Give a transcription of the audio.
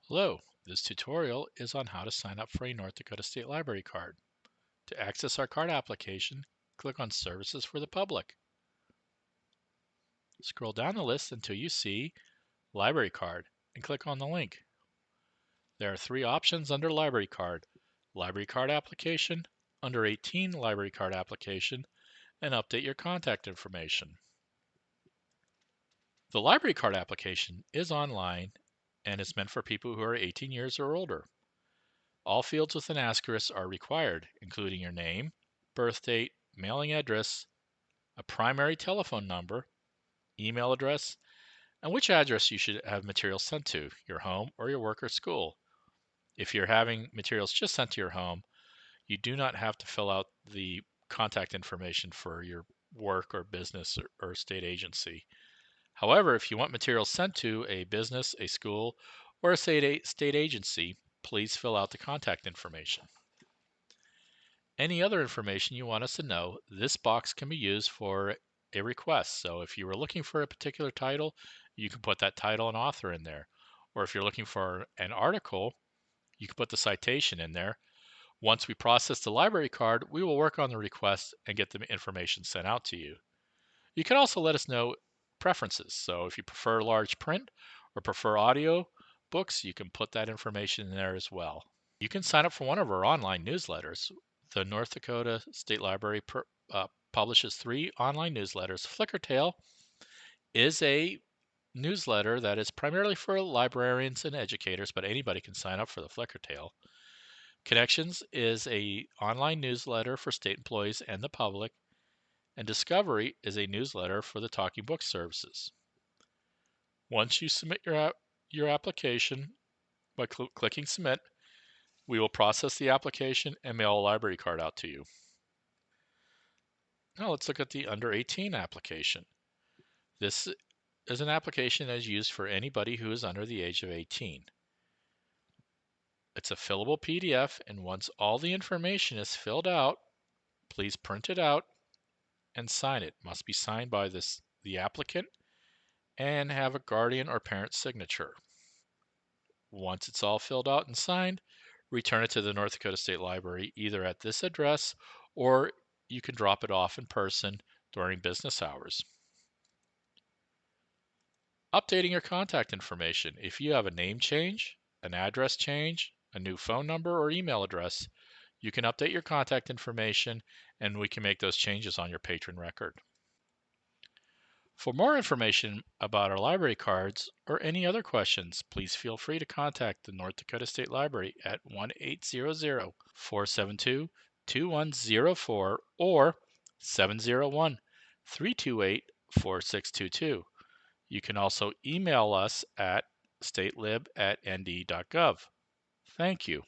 Hello, this tutorial is on how to sign up for a North Dakota State Library card. To access our card application, click on Services for the Public. Scroll down the list until you see Library Card and click on the link. There are three options under Library Card: Library Card Application, Under 18 Library Card Application, and Update your contact information. The Library Card application is online and is meant for people who are 18 years or older. All fields with an asterisk are required, including your name, birth date, mailing address, a primary telephone number, email address, and which address you should have materials sent to, your home or your work or school. If you're having materials just sent to your home, you do not have to fill out the contact information for your work or business or state agency. However, if you want materials sent to a business, a school, or a state agency, please fill out the contact information. Any other information you want us to know, this box can be used for a request. So if you were looking for a particular title, you can put that title and author in there. Or if you're looking for an article, you can put the citation in there. Once we process the library card, we will work on the request and get the information sent out to you. You can also let us know preferences. So if you prefer large print or prefer audio books, you can put that information in there as well. You can sign up for one of our online newsletters. The North Dakota State Library publishes 3 online newsletters. Flickertail is a newsletter that is primarily for librarians and educators, but anybody can sign up for the Flickertail. Connections is an online newsletter for state employees and the public, and Discovery is a newsletter for the Talking Book services. Once you submit your application by clicking Submit, we will process the application and mail a library card out to you. Now let's look at the under 18 application. This is an application that is used for anybody who is under the age of 18. It's a fillable PDF, and once all the information is filled out, please print it out and sign it. It must be signed by the applicant and have a guardian or parent signature. Once it's all filled out and signed, return it to the North Dakota State Library either at this address or you can drop it off in person during business hours. Updating your contact information. If you have a name change, an address change, a new phone number or email address, you can update your contact information and we can make those changes on your patron record. For more information about our library cards or any other questions, please feel free to contact the North Dakota State Library at 1-800-472-2104 or 701-328-4622. You can also email us at statelib@nd.gov. Thank you.